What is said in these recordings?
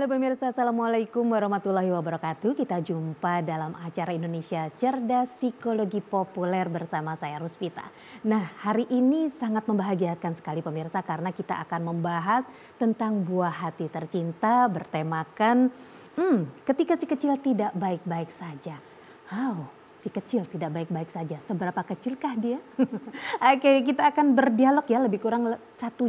Halo pemirsa, Assalamualaikum warahmatullahi wabarakatuh. Kita jumpa dalam acara Indonesia Cerdas Psikologi Populer bersama saya Ruspita. Nah, hari ini sangat membahagiakan sekali pemirsa karena kita akan membahas tentang buah hati tercinta bertemakan ketika si kecil tidak baik-baik saja. Si kecil tidak baik-baik saja. Seberapa kecilkah dia? Oke, kita akan berdialog ya lebih kurang 1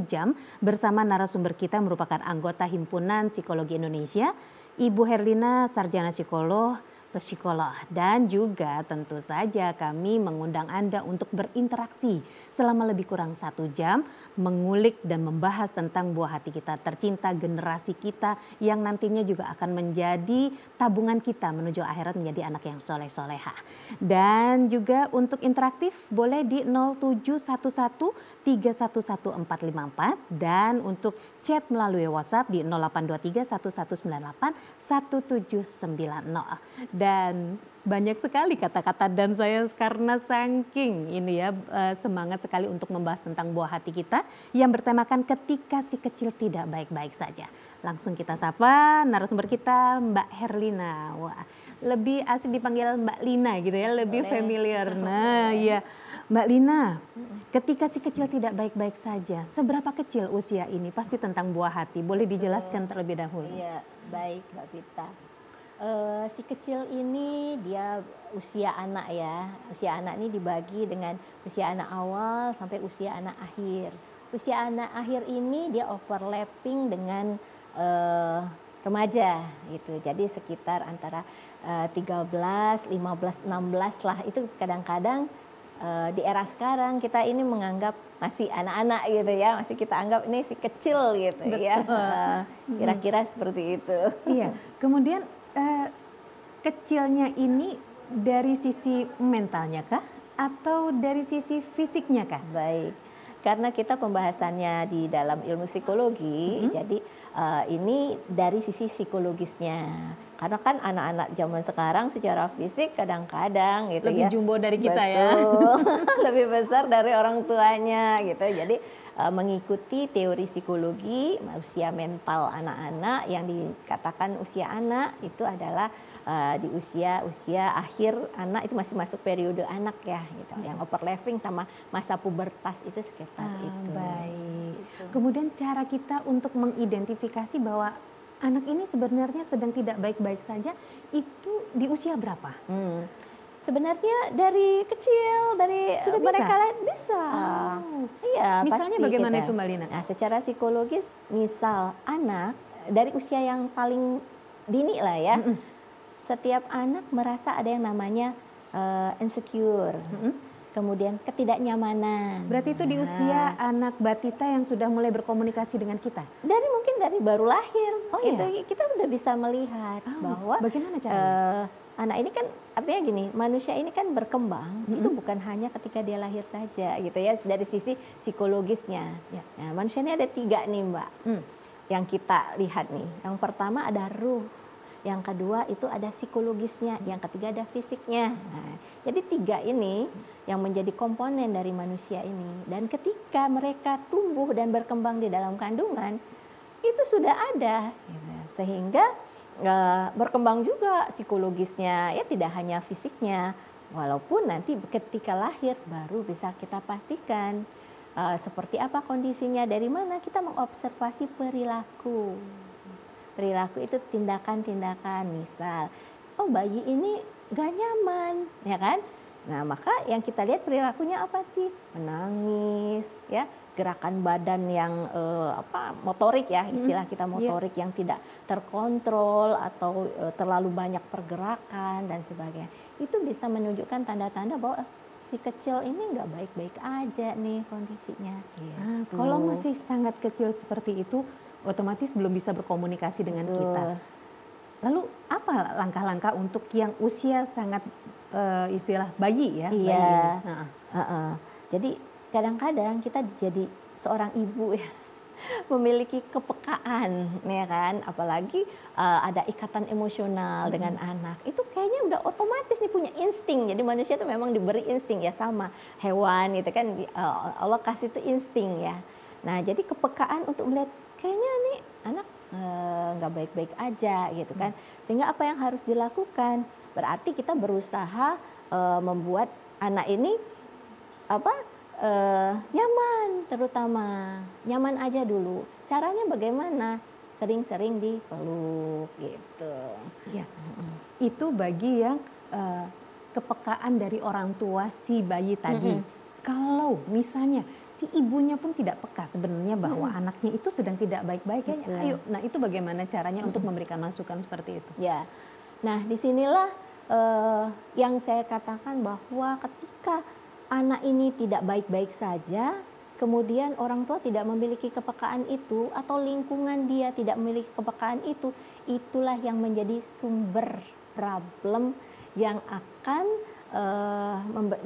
jam bersama narasumber kita merupakan anggota Himpunan Psikologi Indonesia, Ibu Herlina, sarjana psikolog, psikolog. Dan juga tentu saja kami mengundang Anda untuk berinteraksi selama lebih kurang 1 jam, mengulik dan membahas tentang buah hati kita tercinta, generasi kita yang nantinya juga akan menjadi tabungan kita menuju akhirat menjadi anak yang soleh-soleha. Dan juga untuk interaktif boleh di 0711 311454 dan untuk chat melalui WhatsApp di 0823 1198 1790. Dan banyak sekali kata-kata dan saya karena saking ini ya semangat sekali untuk membahas tentang buah hati kita yang bertemakan ketika si kecil tidak baik-baik saja. Langsung kita sapa narasumber kita Mbak Herlina. Wah, lebih asik dipanggil Mbak Lina gitu ya, lebih familiar. Nah, ya. Mbak Lina, ketika si kecil tidak baik-baik saja, seberapa kecil usia ini? Pasti tentang buah hati. Boleh dijelaskan terlebih dahulu? Iya, baik Mbak Vita. Si kecil ini dia usia anak ya. Usia anak ini dibagi dengan usia anak awal sampai usia anak akhir. Usia anak akhir ini dia overlapping dengan remaja gitu. Jadi sekitar antara 13, 15, 16 lah. Itu kadang-kadang di era sekarang kita ini menganggap masih anak-anak gitu ya. Masih kita anggap ini si kecil gitu. Betul. Ya. Kira-kira seperti itu. Iya, kemudian kecilnya ini dari sisi mentalnya kah atau dari sisi fisiknya kah? Baik, karena kita pembahasannya di dalam ilmu psikologi, jadi ini dari sisi psikologisnya. Karena kan anak-anak zaman sekarang secara fisik kadang-kadang gitu lebih ya. jumbo dari kita. Betul. Lebih besar dari orang tuanya gitu. Jadi mengikuti teori psikologi usia mental anak-anak yang dikatakan usia anak itu adalah di usia akhir anak itu masih masuk periode anak ya gitu. Yang overlapping sama masa pubertas itu sekitar itu. Baik. Gitu. Kemudian cara kita untuk mengidentifikasi bahwa anak ini sebenarnya sedang tidak baik-baik saja itu di usia berapa? Sebenarnya dari kecil, dari sudah mereka bisa. Iya, misalnya pasti bagaimana kita. itu Mbak Lina? Nah, secara psikologis misal anak dari usia yang paling dini lah ya. Setiap anak merasa ada yang namanya insecure. Kemudian ketidaknyamanan. Berarti itu di usia anak batita yang sudah mulai berkomunikasi dengan kita? Mungkin dari baru lahir. Iya? Kita udah bisa melihat bahwa bagaimana caranya? anak ini kan artinya gini, manusia ini kan berkembang itu bukan hanya ketika dia lahir saja gitu ya, dari sisi psikologisnya. Ya. Nah, manusia ini ada 3 nih Mbak, yang kita lihat nih. Yang pertama ada ruh, yang kedua itu ada psikologisnya, yang ketiga ada fisiknya. Nah, jadi 3 ini yang menjadi komponen dari manusia ini. Dan ketika mereka tumbuh dan berkembang di dalam kandungan itu sudah ada, gitu. Sehingga berkembang juga psikologisnya ya, tidak hanya fisiknya, walaupun nanti ketika lahir baru bisa kita pastikan seperti apa kondisinya, dari mana kita mengobservasi perilaku itu tindakan-tindakan, misal bayi ini gak nyaman ya kan, nah maka yang kita lihat perilakunya apa sih, menangis ya, gerakan badan yang motorik ya, istilah kita motorik yang tidak terkontrol atau terlalu banyak pergerakan dan sebagainya. Itu bisa menunjukkan tanda-tanda bahwa si kecil ini nggak baik-baik aja nih kondisinya. Gitu. Kalau masih sangat kecil seperti itu, otomatis belum bisa berkomunikasi dengan kita. Lalu apa langkah-langkah untuk yang usia sangat istilah bayi ya? Iya. Jadi kadang-kadang kita jadi seorang ibu ya, memiliki kepekaan ya kan, apalagi ada ikatan emosional dengan anak, itu kayaknya udah otomatis nih punya insting. Jadi manusia itu memang diberi insting ya, sama hewan itu kan Allah kasih itu insting ya. Nah jadi kepekaan untuk melihat kayaknya nih anak nggak baik-baik aja gitu kan. Sehingga apa yang harus dilakukan? Berarti kita berusaha membuat anak ini nyaman, terutama nyaman aja dulu. Caranya bagaimana? Sering-sering dipeluk gitu. Ya, itu bagi yang kepekaan dari orang tua si bayi tadi. Kalau misalnya si ibunya pun tidak peka sebenarnya bahwa anaknya itu sedang tidak baik-baik, ya ayo. Nah, itu bagaimana caranya untuk memberikan masukan seperti itu? Ya, nah disinilah yang saya katakan bahwa ketika anak ini tidak baik-baik saja, kemudian orang tua tidak memiliki kepekaan itu atau lingkungan dia tidak memiliki kepekaan itu, itulah yang menjadi sumber problem yang akan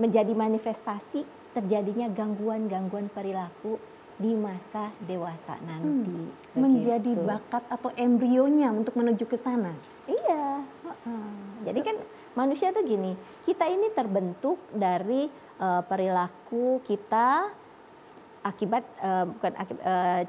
menjadi manifestasi terjadinya gangguan-gangguan perilaku di masa dewasa nanti. Menjadi bakat atau embrionya untuk menuju ke sana. Iya. Jadi kan manusia tuh gini, kita ini terbentuk dari perilaku kita akibat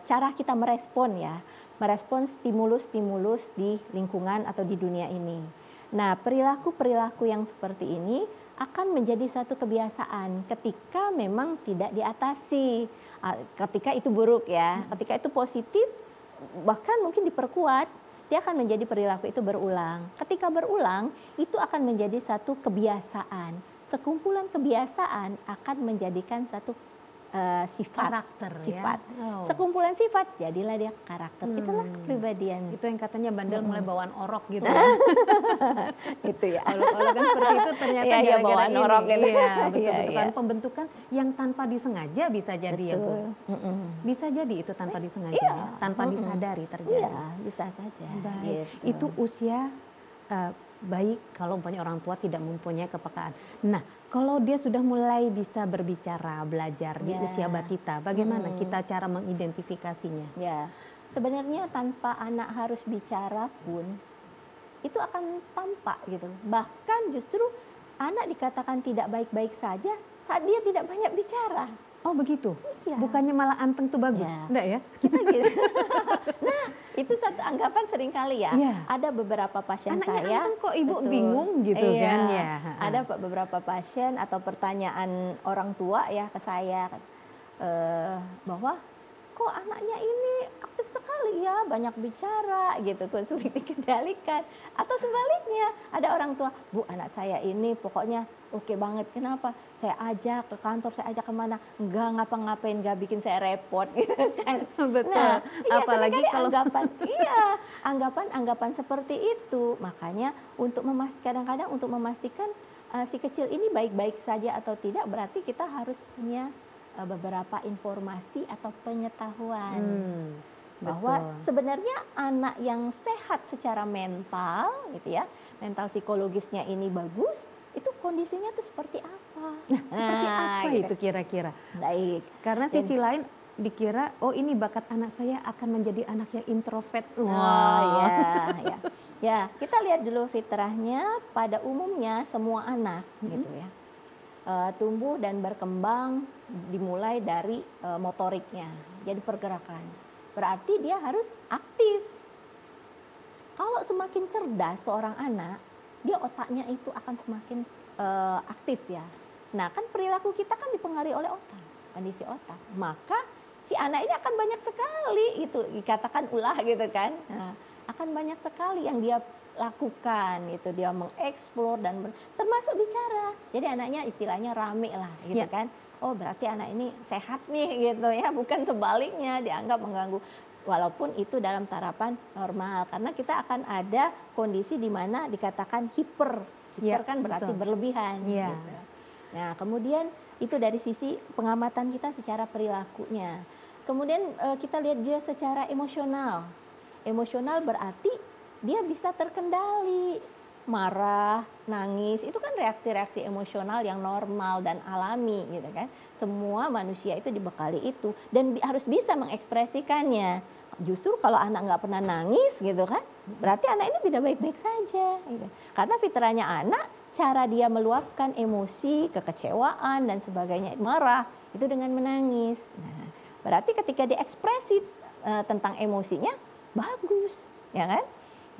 cara kita merespon ya, merespon stimulus-stimulus di lingkungan atau di dunia ini. Nah, perilaku-perilaku yang seperti ini akan menjadi satu kebiasaan ketika memang tidak diatasi. Ketika itu buruk ya, ketika itu positif bahkan mungkin diperkuat, dia akan menjadi perilaku itu berulang. Ketika berulang, itu akan menjadi satu kebiasaan. Sekumpulan kebiasaan akan menjadikan satu sifat. Ya? Sekumpulan sifat, jadilah dia karakter. Itulah kepribadian. Itu yang katanya bandel mulai bawaan orok gitu. Itu ya. Kalau kan seperti itu ternyata gara-gara bawaan ini. Orok gitu. Iya, betul. Iya. Pembentukan yang tanpa disengaja bisa jadi ya Bu. Bisa jadi itu tanpa disengaja, ya? Tanpa disadari terjadi. Iya, bisa saja. Baik. Gitu. Itu usia baik kalau umpamanya orang tua tidak mempunyai kepekaan. Nah, kalau dia sudah mulai bisa berbicara, belajar di usia balita, bagaimana kita cara mengidentifikasinya? Ya, sebenarnya tanpa anak harus bicara pun itu akan tampak gitu. Bahkan justru anak dikatakan tidak baik-baik saja saat dia tidak banyak bicara. Oh begitu? Iya. Bukannya malah anteng tuh bagus? Ya. Enggak ya? Kita gitu. Nah, itu satu anggapan sering kali ya. Ada beberapa pasien anaknya saya. Anteng kok ibu bingung gitu kan ya. Ada beberapa pasien atau pertanyaan orang tua ya ke saya bahwa kok anaknya ini aktif sekali ya, banyak bicara gitu, kok sulit dikendalikan. Atau sebaliknya, ada orang tua, Bu anak saya ini pokoknya oke banget, kenapa? Saya ajak ke kantor, saya ajak kemana, enggak ngapa-ngapain, enggak bikin saya repot gitu kan. Betul, Nah, apalagi kalau anggapan seperti itu. Makanya kadang-kadang untuk memastikan si kecil ini baik-baik saja atau tidak, berarti kita harus punya beberapa informasi atau pengetahuan bahwa sebenarnya anak yang sehat secara mental gitu ya, mental psikologisnya ini bagus, itu kondisinya tuh seperti apa? Seperti apa gitu. Itu kira-kira? Baik. Karena sisi lain dikira ini bakat anak saya akan menjadi anak yang introvert. Ya, kita lihat dulu fitrahnya. Pada umumnya semua anak gitu ya. Tumbuh dan berkembang dimulai dari motoriknya, jadi pergerakan. Berarti dia harus aktif. Kalau semakin cerdas seorang anak, dia otaknya itu akan semakin aktif ya. Nah kan perilaku kita kan dipengaruhi oleh otak, kondisi otak. Maka si anak ini akan banyak sekali itu dikatakan ulah gitu kan. Nah, akan banyak sekali yang dia lakukan itu, dia mengeksplor dan termasuk bicara. Jadi anaknya istilahnya rame lah gitu kan. Oh berarti anak ini sehat nih gitu ya, bukan sebaliknya dianggap mengganggu. Walaupun itu dalam tarapan normal, karena kita akan ada kondisi di mana dikatakan hiper kan berarti berlebihan. Gitu. Nah kemudian itu dari sisi pengamatan kita secara perilakunya. Kemudian kita lihat dia secara emosional. Emosional berarti dia bisa terkendali, marah, nangis, itu kan reaksi-reaksi emosional yang normal dan alami gitu kan. Semua manusia itu dibekali itu dan harus bisa mengekspresikannya. Justru kalau anak nggak pernah nangis gitu kan, berarti anak ini tidak baik-baik saja. Gitu. Karena fitrahnya anak, cara dia meluapkan emosi, kekecewaan dan sebagainya, marah, itu dengan menangis. Nah, berarti ketika diekspresi tentang emosinya, bagus, ya kan?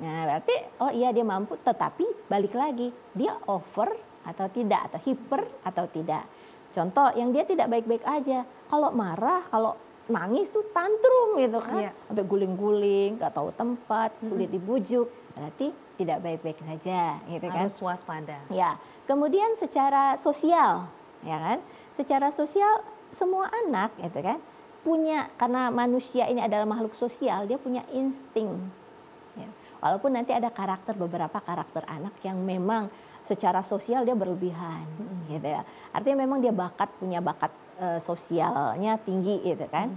Nah, berarti oh iya dia mampu, tetapi balik lagi, dia over atau tidak, atau hiper atau tidak. Contoh yang dia tidak baik-baik aja, kalau marah, kalau nangis tuh tantrum gitu kan, sampai guling-guling, nggak tahu tempat, sulit dibujuk, berarti tidak baik-baik saja, gitu kan? Harus waspada. Ya, kemudian secara sosial, ya kan? Secara sosial semua anak, gitu kan, punya, karena manusia ini adalah makhluk sosial, dia punya insting. Ya. Walaupun nanti ada beberapa karakter anak yang memang secara sosial dia berlebihan, gitu ya. Artinya memang dia punya bakat sosialnya tinggi, gitu kan.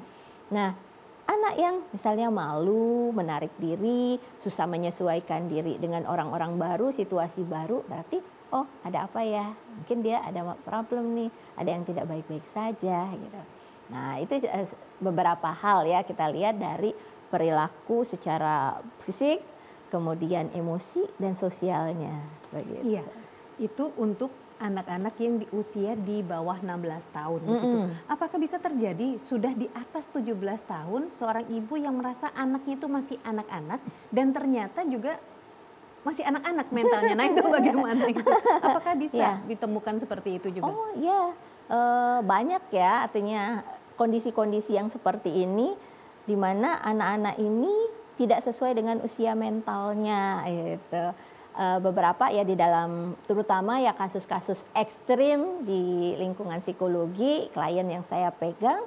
Nah, anak yang misalnya malu, menarik diri, susah menyesuaikan diri dengan orang-orang baru, situasi baru, berarti oh ada apa ya? Mungkin dia ada problem nih, ada yang tidak baik-baik saja, gitu. Nah, itu beberapa hal ya kita lihat dari perilaku secara fisik, kemudian emosi dan sosialnya. Begitu. Iya, itu untuk anak-anak yang di usia di bawah 16 tahun. Gitu. Apakah bisa terjadi sudah di atas 17 tahun seorang ibu yang merasa anaknya itu masih anak-anak dan ternyata juga masih anak-anak mentalnya? Nah itu bagaimana itu? Apakah bisa ditemukan seperti itu juga? Oh ya, banyak ya, artinya kondisi-kondisi yang seperti ini di mana anak-anak ini tidak sesuai dengan usia mentalnya, gitu. Beberapa ya di dalam, terutama ya kasus-kasus ekstrim di lingkungan psikologi, klien yang saya pegang,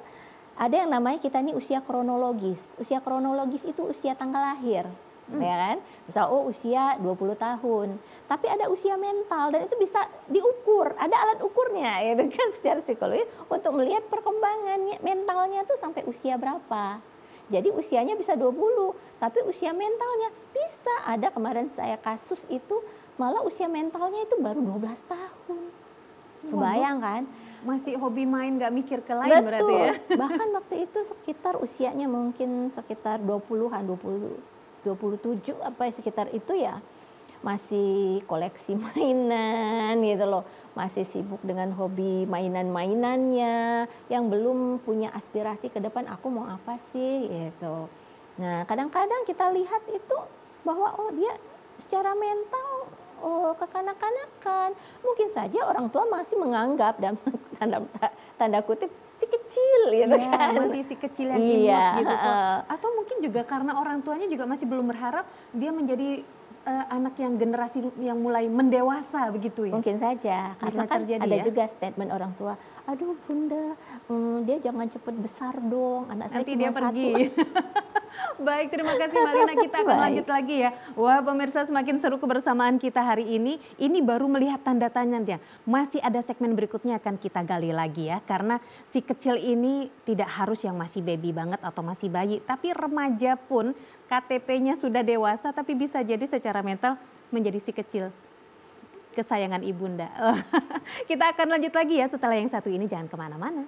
ada yang namanya kita ini usia kronologis. Usia kronologis itu usia tanggal lahir, ya kan? Misal usia 20 tahun, tapi ada usia mental dan itu bisa diukur, ada alat ukurnya, gitu kan, secara psikologi untuk melihat perkembangannya mentalnya tuh sampai usia berapa. Jadi usianya bisa 20, tapi usia mentalnya bisa ada, kemarin saya kasus itu malah usia mentalnya itu baru 12 tahun. Kebayang kan? Masih hobi main, gak mikir ke lain. Betul. Berarti ya? Bahkan waktu itu sekitar usianya mungkin sekitar 20-an, 27 apa sekitar itu ya. Masih koleksi mainan gitu loh. Masih sibuk dengan hobi mainan-mainannya, yang belum punya aspirasi ke depan, aku mau apa sih gitu. Nah, kadang-kadang kita lihat itu bahwa dia secara mental kekanak-kanakan. Mungkin saja orang tua masih menganggap dan tanda kutip si kecil gitu kan. Masih si kecil yang imut gitu. Atau mungkin juga karena orang tuanya juga masih belum berharap dia menjadi anak yang generasi yang mulai mendewasa begitu ya. Mungkin saja, karena kan ada juga statement orang tua, aduh bunda, dia jangan cepat besar dong, anak saya cuma satu. Baik, terima kasih Marina, kita akan lanjut lagi ya. Wah pemirsa, semakin seru kebersamaan kita hari ini baru melihat tanda tanyanya. Masih ada segmen berikutnya akan kita gali lagi ya. Karena si kecil ini tidak harus yang masih baby banget atau masih bayi. Tapi remaja pun KTP-nya sudah dewasa tapi bisa jadi secara mental menjadi si kecil kesayangan ibunda. Kita akan lanjut lagi ya setelah yang satu ini, jangan kemana-mana.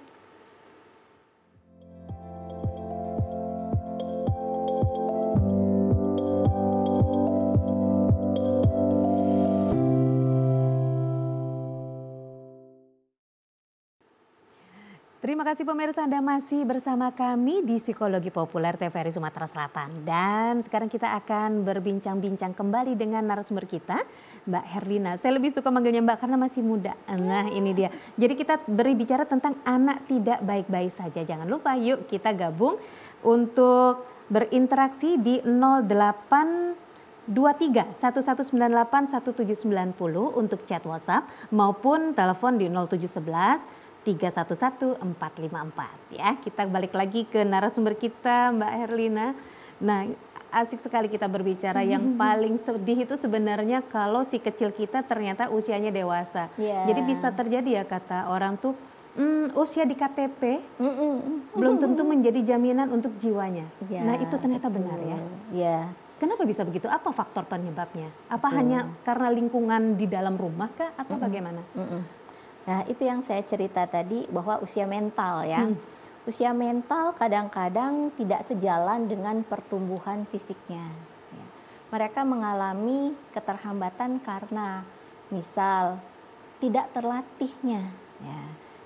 Terima kasih pemirsa, Anda masih bersama kami di Psikologi Populer TVRI Sumatera Selatan. Dan sekarang kita akan berbincang-bincang kembali dengan narasumber kita, Mbak Herlina. Saya lebih suka manggilnya Mbak karena masih muda. Nah ini dia. Jadi kita berbicara tentang anak tidak baik-baik saja. Jangan lupa yuk kita gabung untuk berinteraksi di 0823 1198 1790 untuk chat WhatsApp maupun telepon di 0711 311 454 ya. Kita balik lagi ke narasumber kita Mbak Herlina. Nah, asik sekali kita berbicara. Yang paling sedih itu sebenarnya kalau si kecil kita ternyata usianya dewasa. Jadi bisa terjadi ya kata orang tuh usia di KTP belum tentu menjadi jaminan untuk jiwanya. Nah, itu ternyata benar ya. Kenapa bisa begitu? Apa faktor penyebabnya? Apa hanya karena lingkungan di dalam rumah kah atau bagaimana? Nah itu yang saya cerita tadi bahwa usia mental ya. Usia mental kadang-kadang tidak sejalan dengan pertumbuhan fisiknya. Mereka mengalami keterhambatan karena misal tidak terlatihnya,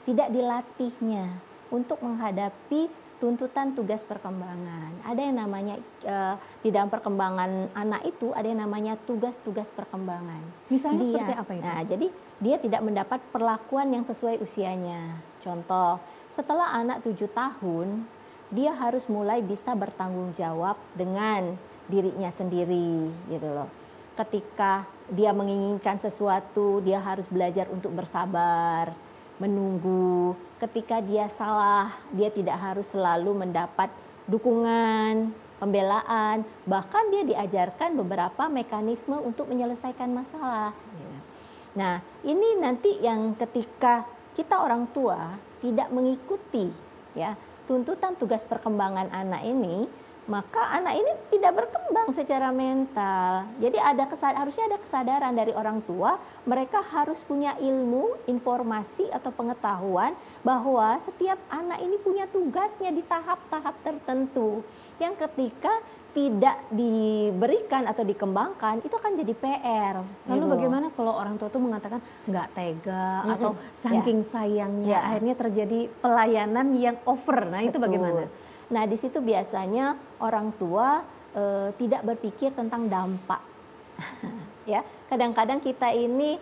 tidak dilatihnya untuk menghadapi tuntutan tugas perkembangan. Ada yang namanya di dalam perkembangan anak itu ada yang namanya tugas-tugas perkembangan. Misalnya seperti apa itu? Nah, jadi dia tidak mendapat perlakuan yang sesuai usianya. Contoh, setelah anak 7 tahun, dia harus mulai bisa bertanggung jawab dengan dirinya sendiri, gitu loh. Ketika dia menginginkan sesuatu, dia harus belajar untuk bersabar, menunggu. Ketika dia salah, dia tidak harus selalu mendapat dukungan, pembelaan, bahkan dia diajarkan beberapa mekanisme untuk menyelesaikan masalah. Nah, ini nanti yang ketika kita orang tua tidak mengikuti ya tuntutan tugas perkembangan anak ini, maka anak ini tidak berkembang secara mental. Jadi harusnya ada kesadaran dari orang tua, mereka harus punya ilmu, informasi atau pengetahuan bahwa setiap anak ini punya tugasnya di tahap-tahap tertentu. Yang ketika tidak diberikan atau dikembangkan, itu akan jadi PR. Lalu gitu. bagaimana kalau orang tua itu mengatakan nggak tega atau saking sayangnya akhirnya terjadi pelayanan yang over. Nah itu Betul. bagaimana? Nah di situ biasanya orang tua tidak berpikir tentang dampak. Ya, kadang-kadang kita ini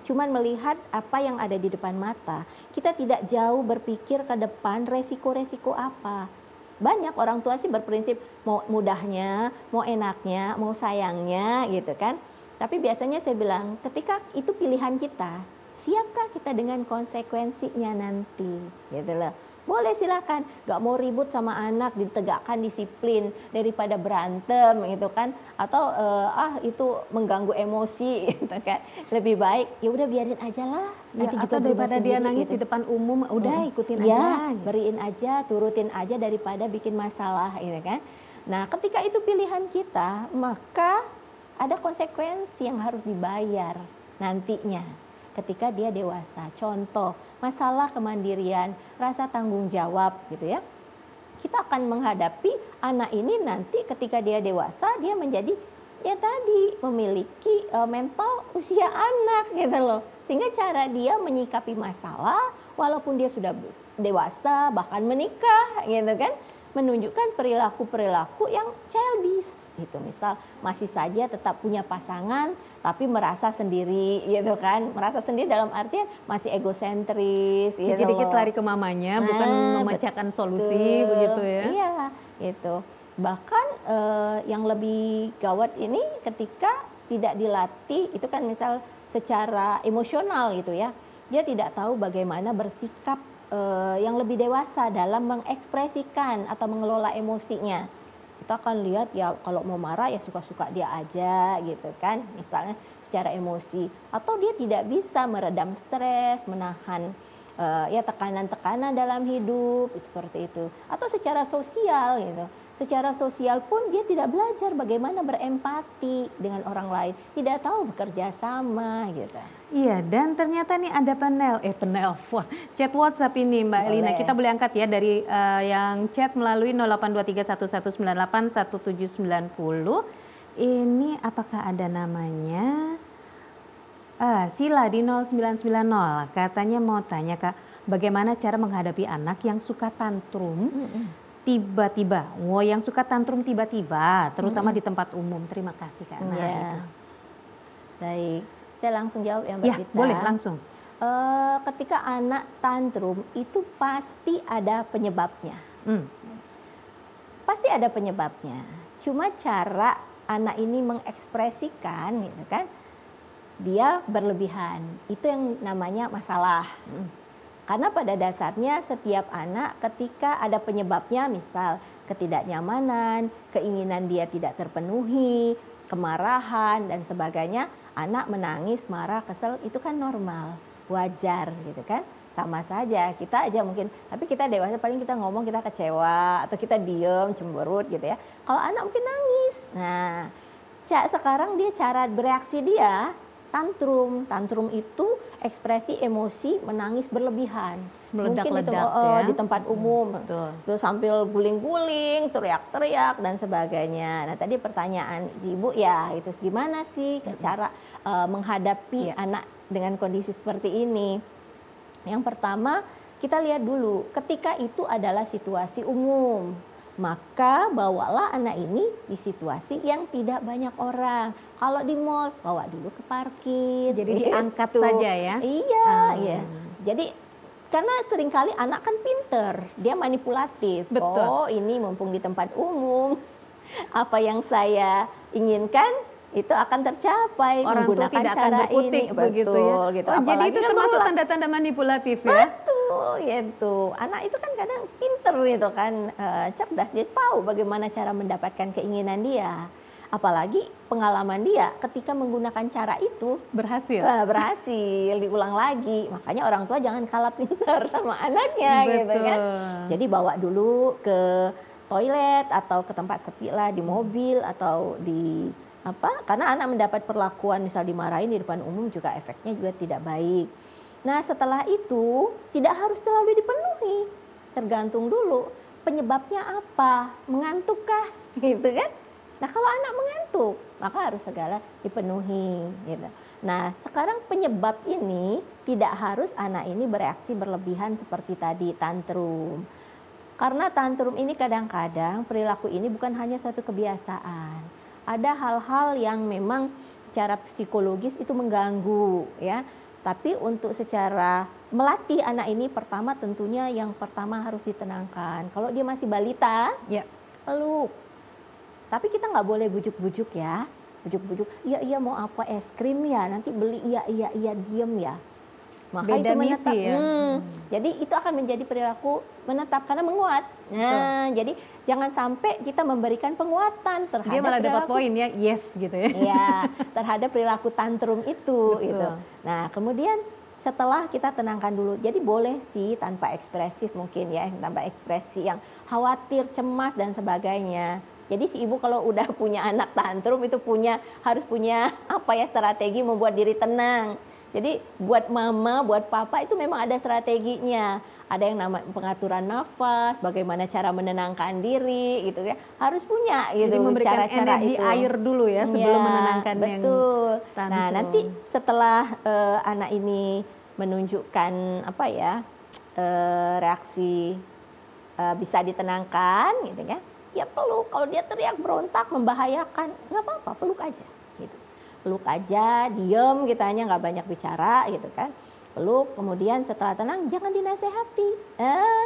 cuman melihat apa yang ada di depan mata. Kita tidak jauh berpikir ke depan resiko-resiko apa. Banyak orang tua sih berprinsip mau mudahnya, mau enaknya, mau sayangnya gitu kan. Tapi biasanya saya bilang ketika itu pilihan kita, siapkah kita dengan konsekuensinya nanti gitu loh. Boleh silakan, nggak mau ribut sama anak ditegakkan disiplin daripada berantem gitu kan, atau itu mengganggu emosi gitu kan. Lebih baik ya udah biarin aja lah. Nanti ya, atau daripada dia nangis gitu di depan umum, udah ikutin aja. Beriin aja, turutin aja daripada bikin masalah gitu kan. Nah ketika itu pilihan kita, maka ada konsekuensi yang harus dibayar nantinya ketika dia dewasa. Contoh, masalah kemandirian, rasa tanggung jawab gitu ya. Kita akan menghadapi anak ini nanti ketika dia dewasa, dia menjadi ya tadi memiliki mental usia anak gitu loh. Sehingga cara dia menyikapi masalah walaupun dia sudah dewasa bahkan menikah gitu kan, menunjukkan perilaku-perilaku yang childish gitu. Misal masih saja tetap punya pasangan tapi merasa sendiri gitu kan. Merasa sendiri dalam artian masih egosentris gitu. Dikit-dikit lari ke mamanya bukan memecahkan solusi begitu ya. Iya, gitu. Bahkan yang lebih gawat ini ketika tidak dilatih, itu kan misal secara emosional gitu ya. Dia tidak tahu bagaimana bersikap yang lebih dewasa dalam mengekspresikan atau mengelola emosinya. Kita akan lihat ya kalau mau marah ya suka-suka dia aja gitu kan, misalnya secara emosi. Atau dia tidak bisa meredam stres, menahan ya tekanan-tekanan dalam hidup seperti itu. Atau secara sosial gitu. Secara sosial pun dia tidak belajar bagaimana berempati dengan orang lain, tidak tahu bekerja sama gitu. Iya, dan ternyata nih ada penelpon, chat WhatsApp ini Mbak Elina. Kita boleh angkat ya dari yang chat melalui 082311981790. Ini apakah ada namanya? Sila di 0990, katanya mau tanya Kak, bagaimana cara menghadapi anak yang suka tantrum? Tiba-tiba, yang suka tantrum tiba-tiba, terutama di tempat umum. Terima kasih Kak. Nah, itu. Baik, saya langsung jawab ya Mbak Vita. Boleh langsung. Ketika anak tantrum itu pasti ada penyebabnya. Pasti ada penyebabnya. Cuma cara anak ini mengekspresikan, gitu kan, dia berlebihan. Itu yang namanya masalah. Karena pada dasarnya setiap anak ketika ada penyebabnya, misal ketidaknyamanan, keinginan dia tidak terpenuhi, kemarahan dan sebagainya, anak menangis, marah, kesel, itu kan normal, wajar gitu kan. Sama saja, kita aja mungkin, tapi kita dewasa paling kita ngomong kita kecewa atau kita diem, cemberut gitu ya. Kalau anak mungkin nangis. Nah, sekarang dia cara bereaksi dia tantrum. Tantrum itu ekspresi emosi menangis berlebihan. Mungkin itu di tempat umum. Terus sambil guling-guling, teriak-teriak dan sebagainya. Nah, tadi pertanyaan Ibu ya, itu gimana sih cara menghadapi anak dengan kondisi seperti ini? Yang pertama, kita lihat dulu, ketika itu adalah situasi umum, maka bawalah anak ini di situasi yang tidak banyak orang. Kalau di mall, bawa dulu ke parkir. Jadi diangkat saja ya? Iya, iya. Jadi karena seringkali anak kan pinter, dia manipulatif. Betul. Oh, ini mumpung di tempat umum, apa yang saya inginkan itu akan tercapai orang tua menggunakan tidak cara akan berkutik ini. begitu Betul, ya. gitu. Oh, jadi itu kan termasuk tanda-tanda manipulatif ya? Betul, gitu. Anak itu kan kadang pinter gitu kan, cerdas, dia tahu bagaimana cara mendapatkan keinginan dia. Apalagi pengalaman dia ketika menggunakan cara itu berhasil. Berhasil, diulang lagi. Makanya orang tua jangan kalah pintar sama anaknya. Betul. Gitu kan. Jadi bawa dulu ke toilet atau ke tempat sepi lah, di mobil atau di karena anak mendapat perlakuan misal dimarahin di depan umum juga efeknya juga tidak baik. Nah, setelah itu tidak harus terlalu dipenuhi. Tergantung dulu penyebabnya apa, mengantukkah gitu kan. Nah, kalau anak mengantuk maka harus segala dipenuhi gitu. Nah, sekarang penyebab ini tidak harus anak ini bereaksi berlebihan seperti tadi tantrum. Karena tantrum ini kadang-kadang perilaku ini bukan hanya suatu kebiasaan. Ada hal-hal yang memang secara psikologis itu mengganggu ya. Tapi untuk secara melatih anak ini pertama tentunya yang pertama harus ditenangkan. Kalau dia masih balita, ya peluk. Tapi kita nggak boleh bujuk-bujuk ya. Bujuk-bujuk, iya mau apa, es krim ya, nanti beli, iya diem ya. Maka beda itu menetap, misi ya. Jadi itu akan menjadi perilaku menetap karena menguat. Nah, jadi jangan sampai kita memberikan penguatan terhadap dia malah dapat poin ya, yes gitu ya. Iya, terhadap perilaku tantrum itu. Betul. Gitu. Nah, kemudian setelah kita tenangkan dulu, jadi boleh sih tanpa ekspresif mungkin ya, tanpa ekspresi yang khawatir, cemas dan sebagainya. Jadi si ibu kalau udah punya anak tantrum itu harus punya strategi membuat diri tenang. Jadi buat mama, buat papa itu memang ada strateginya. Ada yang nama pengaturan nafas, bagaimana cara menenangkan diri gitu ya. Harus punya gitu. Jadi memberikan cara-cara energi itu. Air dulu ya sebelum menenangkan betul. yang tantrum. Nah, nanti setelah anak ini menunjukkan reaksi bisa ditenangkan gitu ya. Ya peluk, kalau dia teriak berontak membahayakan, nggak apa-apa, peluk aja gitu. Peluk aja, diem kita hanya nggak banyak bicara gitu kan. Peluk, kemudian setelah tenang jangan dinasehati.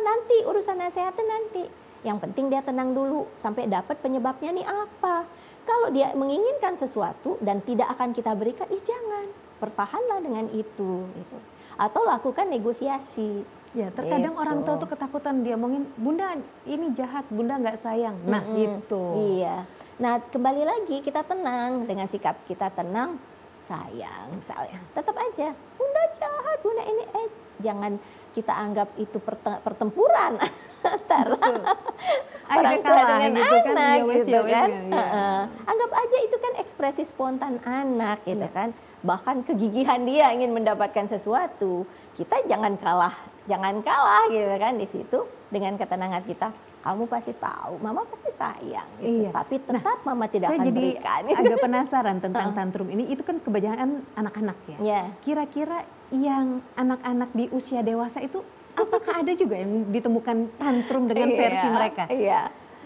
Nanti urusan nasehatnya nanti. Yang penting dia tenang dulu sampai dapat penyebabnya nih apa. Kalau dia menginginkan sesuatu dan tidak akan kita berikan, jangan. Bertahanlah dengan itu gitu. Atau lakukan negosiasi. Ya, terkadang orang tua tuh ketakutan dia ngomongin, Bunda ini jahat, Bunda nggak sayang. Nah, itu. Iya. Nah, kembali lagi kita tenang dengan sikap kita tenang, sayang, misalnya. Tetap aja, Bunda jahat, Bunda ini jangan kita anggap itu pertempuran antara orang tua dengan gitu anak gitu kan. Anggap aja itu kan ekspresi spontan anak gitu kan. Bahkan kegigihan dia ingin mendapatkan sesuatu. Kita jangan kalah gitu kan di situ dengan ketenangan kita. Kamu pasti tahu, mama pasti sayang gitu. Tapi tetap mama tidak akan berikan. Saya jadi agak penasaran tentang tantrum ini. Itu kan kebanyakan anak-anak ya. Kira-kira yang anak-anak di usia dewasa itu apakah ada juga yang ditemukan tantrum dengan versi mereka? Iya.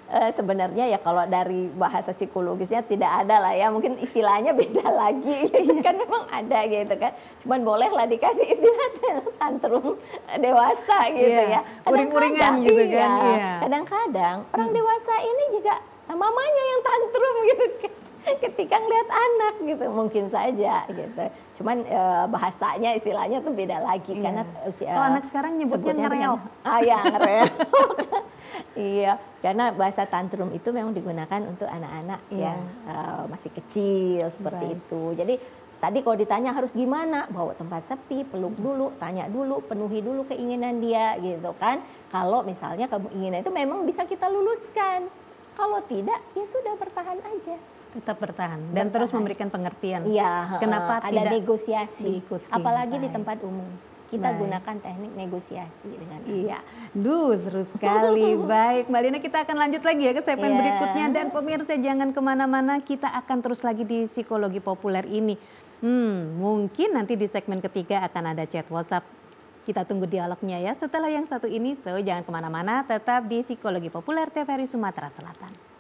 Sebenarnya ya kalau dari bahasa psikologisnya tidak ada lah ya, mungkin istilahnya beda lagi gitu kan, memang ada gitu kan, cuman bolehlah dikasih istilah tantrum dewasa gitu ya, uring-uringan gitu kan. Kadang-kadang orang dewasa ini juga mamanya yang tantrum gitu kan, ketika ngeliat anak gitu mungkin saja gitu, cuman bahasanya istilahnya tuh beda lagi karena usia. Kalau anak sekarang nyebutnya ngereok. Ngereok. Iya, karena bahasa tantrum itu memang digunakan untuk anak-anak yang masih kecil seperti itu. Jadi tadi kalau ditanya harus gimana, bawa tempat sepi, peluk dulu, tanya dulu, penuhi dulu keinginan dia gitu kan. Kalau misalnya keinginan itu memang bisa kita luluskan. Kalau tidak, ya sudah bertahan aja. Tetap bertahan dan terus memberikan pengertian. Iya, kenapa ada tidak negosiasi, diikuti. Apalagi di tempat umum. Kita gunakan teknik negosiasi dengan Iya, seru sekali. Baik, Mbak Lina, kita akan lanjut lagi ya ke segmen berikutnya. Dan pemirsa jangan kemana-mana, kita akan terus lagi di Psikologi Populer ini. Mungkin nanti di segmen ketiga akan ada chat WhatsApp Kita tunggu dialognya ya setelah yang satu ini. So jangan kemana-mana, tetap di Psikologi Populer TVRI Sumatera Selatan.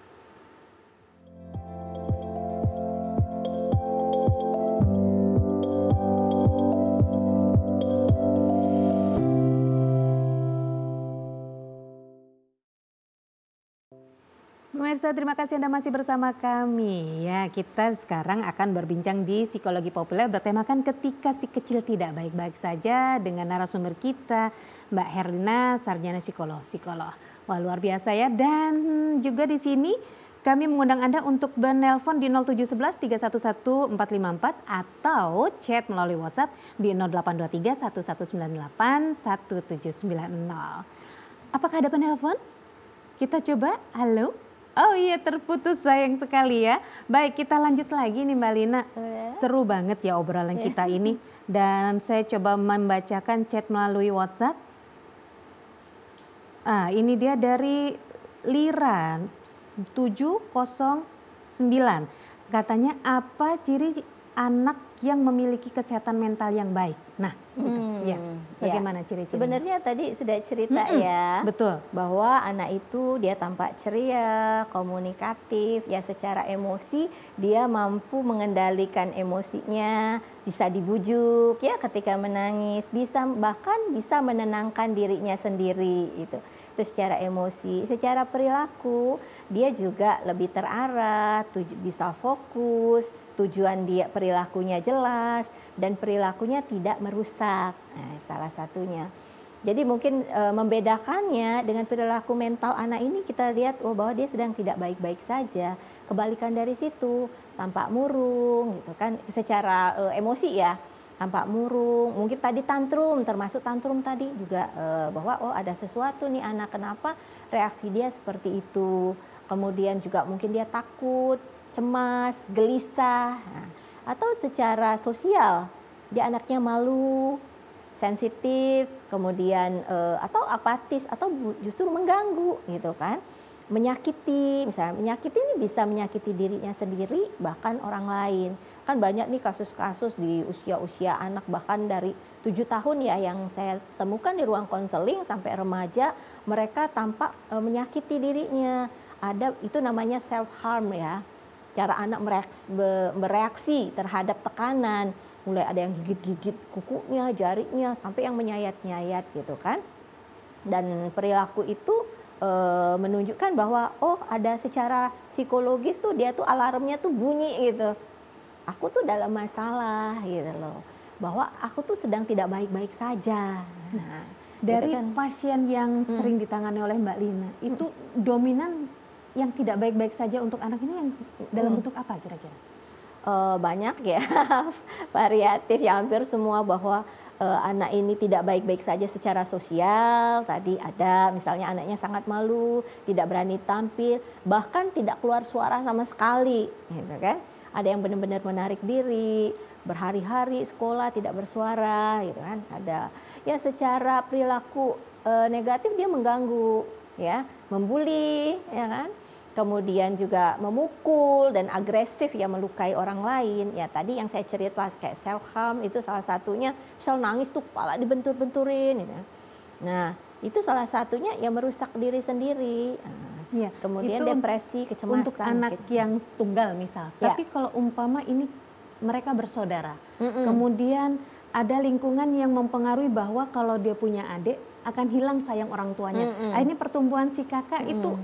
Pemirsa, terima kasih Anda masih bersama kami. Ya, kita sekarang akan berbincang di Psikologi Populer bertemakan ketika si kecil tidak baik-baik saja dengan narasumber kita, Mbak Herlina, sarjana psikolog. Wah, luar biasa ya. Dan juga di sini kami mengundang Anda untuk menelpon di 0711 311 454 atau chat melalui WhatsApp di 0823 1198 1790. Apakah ada penelpon? Kita coba. Halo. Oh iya, terputus, sayang sekali ya. Baik, kita lanjut lagi nih Mbak Lina. Seru banget ya obrolan kita ini. Dan saya coba membacakan chat melalui WhatsApp. Ini dia dari Lira 709. Katanya apa ciri anak yang memiliki kesehatan mental yang baik? Nah, ya. Bagaimana ciri-cirinya? Sebenarnya tadi sudah cerita ya. Betul. Bahwa anak itu dia tampak ceria, komunikatif, ya secara emosi dia mampu mengendalikan emosinya, bisa dibujuk ya ketika menangis, bahkan bisa menenangkan dirinya sendiri itu secara emosi. Secara perilaku dia juga lebih terarah, bisa fokus, tujuan dia perilakunya jelas dan perilakunya tidak merusak. Nah, salah satunya. Jadi mungkin membedakannya dengan perilaku mental anak ini kita lihat bahwa dia sedang tidak baik-baik saja. Kebalikan dari situ, tampak murung gitu kan secara emosi ya. Tampak murung, mungkin tadi tantrum, termasuk tantrum tadi juga bahwa ada sesuatu nih anak, kenapa reaksi dia seperti itu. Kemudian juga mungkin dia takut, cemas, gelisah. Nah, atau secara sosial, dia anaknya malu, sensitif, kemudian atau apatis atau justru mengganggu gitu kan. Menyakiti, misalnya menyakiti ini bisa menyakiti dirinya sendiri bahkan orang lain. Kan banyak nih kasus-kasus di usia-usia anak bahkan dari 7 tahun ya yang saya temukan di ruang konseling sampai remaja, mereka tampak menyakiti dirinya. Ada itu namanya self harm ya. Cara anak bereaksi terhadap tekanan, mulai ada yang gigit-gigit kukunya, jarinya, sampai yang menyayat-nyayat gitu kan. Dan perilaku itu menunjukkan bahwa ada secara psikologis tuh dia tuh alarmnya tuh bunyi gitu. Aku tuh dalam masalah gitu loh. Bahwa aku tuh sedang tidak baik-baik saja. Nah, dari gitu kan. pasien yang sering ditangani oleh Mbak Lina, itu dominan yang tidak baik-baik saja untuk anak ini yang dalam bentuk apa kira-kira? Banyak ya, variatif ya, hampir semua bahwa anak ini tidak baik-baik saja secara sosial. Tadi ada misalnya anaknya sangat malu, tidak berani tampil, bahkan tidak keluar suara sama sekali, gitu kan? Ada yang benar-benar menarik diri, berhari-hari sekolah tidak bersuara, gitu kan? Ada ya secara perilaku negatif dia mengganggu, ya, membuli, ya kan? Kemudian juga memukul dan agresif ya melukai orang lain. Ya tadi yang saya cerita kayak self harm itu salah satunya, misal nangis tuh kepala dibentur-benturin gitu. Nah, itu salah satunya yang merusak diri sendiri. Ya, kemudian depresi, kecemasan. Untuk anak gitu. Yang tunggal misal. Ya. Tapi kalau umpama ini mereka bersaudara. Kemudian ada lingkungan yang mempengaruhi bahwa kalau dia punya adik akan hilang sayang orang tuanya. Akhirnya pertumbuhan si kakak itu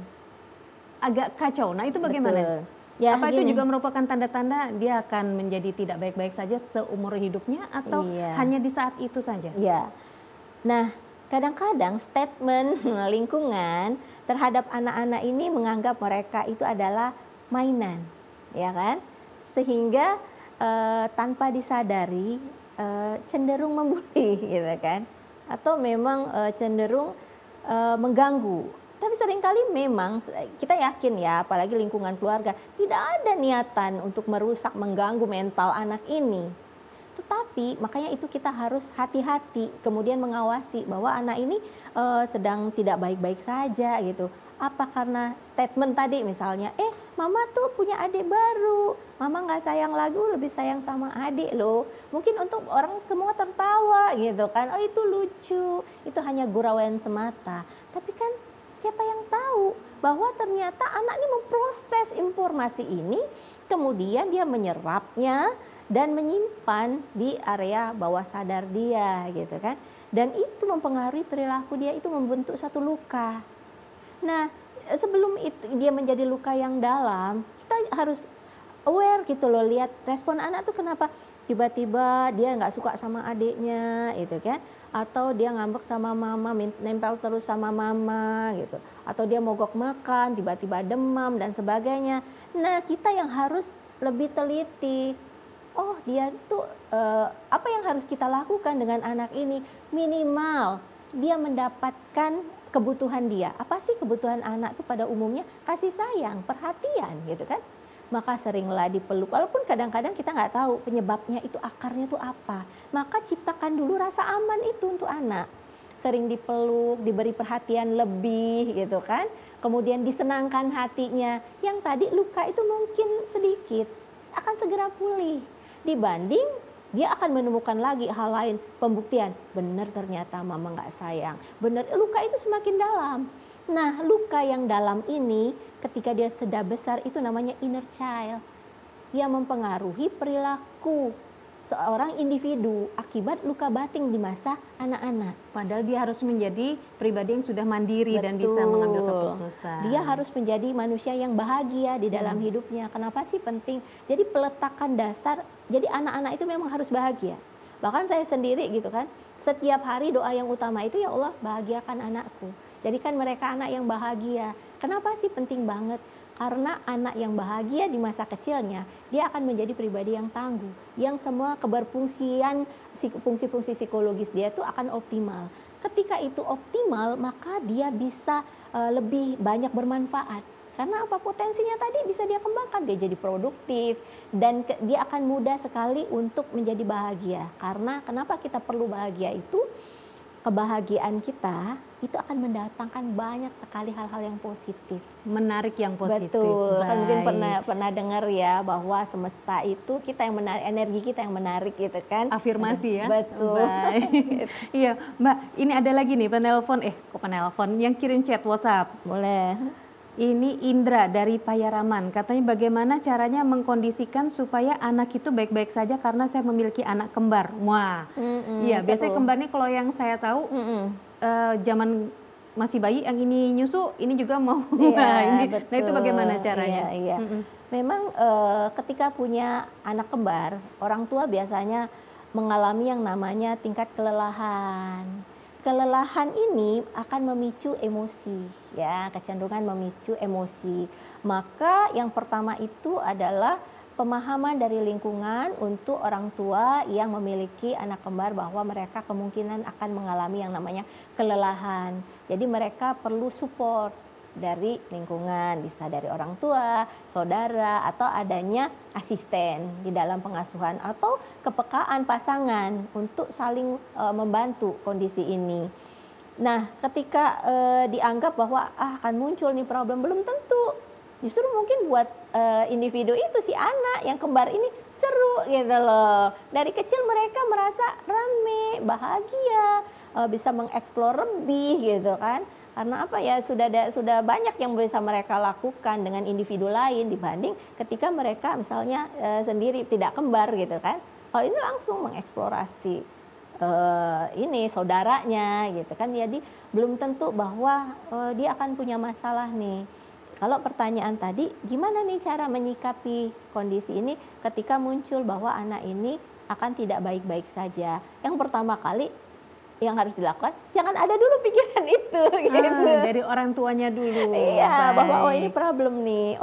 agak kacau. Nah itu bagaimana? Ya, apa itu juga merupakan tanda-tanda dia akan menjadi tidak baik-baik saja seumur hidupnya atau hanya di saat itu saja? Iya. Nah kadang-kadang statement lingkungan terhadap anak-anak ini menganggap mereka itu adalah mainan, ya kan? Sehingga tanpa disadari cenderung membuli, gitu kan? Atau memang cenderung mengganggu. Tapi seringkali memang kita yakin ya, apalagi lingkungan keluarga, tidak ada niatan untuk merusak, mengganggu mental anak ini. Tetapi makanya itu kita harus hati-hati, kemudian mengawasi bahwa anak ini sedang tidak baik-baik saja gitu. Apa karena statement tadi misalnya, mama tuh punya adik baru, mama nggak sayang lagi, lebih sayang sama adik loh. Mungkin untuk orang semua tertawa gitu kan, oh itu lucu, itu hanya gurauan semata. Tapi kan siapa yang tahu bahwa ternyata anak ini memproses informasi ini, kemudian dia menyerapnya dan menyimpan di area bawah sadar dia gitu kan. Dan itu mempengaruhi perilaku dia, itu membentuk suatu luka. Nah, sebelum itu dia menjadi luka yang dalam, kita harus aware gitu loh, lihat respon anak tuh kenapa tiba-tiba dia nggak suka sama adiknya gitu kan, atau dia ngambek sama mama, nempel terus sama mama gitu, atau dia mogok makan, tiba-tiba demam dan sebagainya. Nah, kita yang harus lebih teliti. Oh, dia tuh apa yang harus kita lakukan dengan anak ini? Minimal dia mendapatkan kebutuhan dia. Apa sih kebutuhan anak itu pada umumnya? Kasih sayang, perhatian gitu kan. Maka seringlah dipeluk. Walaupun kadang-kadang kita nggak tahu penyebabnya itu, akarnya itu apa. Maka ciptakan dulu rasa aman itu untuk anak. Sering dipeluk, diberi perhatian lebih gitu kan. Kemudian disenangkan hatinya. Yang tadi luka itu mungkin sedikit, akan segera pulih. Dibanding dia akan menemukan lagi hal lain, pembuktian. Benar ternyata mama nggak sayang. Benar, luka itu semakin dalam. Nah, luka yang dalam ini ketika dia sudah besar itu namanya inner child. Yang mempengaruhi perilaku seorang individu akibat luka batin di masa anak-anak. Padahal dia harus menjadi pribadi yang sudah mandiri. Betul. Dan bisa mengambil keputusan. Dia harus menjadi manusia yang bahagia di dalam hidupnya. Kenapa sih penting? Jadi peletakan dasar, jadi anak-anak itu memang harus bahagia. Bahkan saya sendiri gitu kan, setiap hari doa yang utama itu, ya Allah bahagiakan anakku. Jadikan mereka anak yang bahagia. Kenapa sih penting banget? Karena anak yang bahagia di masa kecilnya, dia akan menjadi pribadi yang tangguh, yang semua keberfungsian, fungsi-fungsi psikologis dia itu akan optimal. Ketika itu optimal, maka dia bisa lebih banyak bermanfaat. Karena apa, potensinya tadi bisa dia kembangkan, dia jadi produktif, dan dia akan mudah sekali untuk menjadi bahagia. Karena kenapa kita perlu bahagia itu? Kebahagiaan kita itu akan mendatangkan banyak sekali hal-hal yang positif. Menarik yang positif. Betul. Kan mungkin pernah dengar ya bahwa semesta itu kita yang menarik, energi kita yang menarik gitu kan. Afirmasi ya. Betul. Iya, Mbak, ini ada lagi nih penelpon yang kirim chat WhatsApp. Boleh. Ini Indra dari Payaraman, katanya bagaimana caranya mengkondisikan supaya anak itu baik-baik saja karena saya memiliki anak kembar. Wah, iya biasanya kembar nih kalau yang saya tahu zaman masih bayi, yang ini nyusu, ini juga mau. Iya, Nah itu bagaimana caranya? Iya. Memang ketika punya anak kembar, orang tua biasanya mengalami yang namanya tingkat kelelahan. Kelelahan ini akan memicu emosi, ya, kecenderungan memicu emosi. Maka yang pertama itu adalah pemahaman dari lingkungan untuk orang tua yang memiliki anak kembar bahwa mereka kemungkinan akan mengalami yang namanya kelelahan. Jadi mereka perlu support dari lingkungan, bisa dari orang tua, saudara, atau adanya asisten di dalam pengasuhan atau kepekaan pasangan untuk saling membantu kondisi ini. Nah, ketika dianggap bahwa akan muncul nih problem, belum tentu. Justru mungkin buat individu itu, si anak yang kembar ini seru gitu loh. Dari kecil mereka merasa rame, bahagia, bisa mengeksplor lebih gitu kan. Karena apa ya, sudah banyak yang bisa mereka lakukan dengan individu lain dibanding ketika mereka misalnya sendiri tidak kembar gitu kan. Kalau ini langsung mengeksplorasi ini saudaranya gitu kan. Jadi belum tentu bahwa dia akan punya masalah nih. Kalau pertanyaan tadi, gimana nih cara menyikapi kondisi ini ketika muncul bahwa anak ini akan tidak baik-baik saja? Yang pertama kali yang harus dilakukan, jangan ada dulu pikiran itu gitu. Dari orang tuanya dulu. Iya, bahwa oh ini problem nih,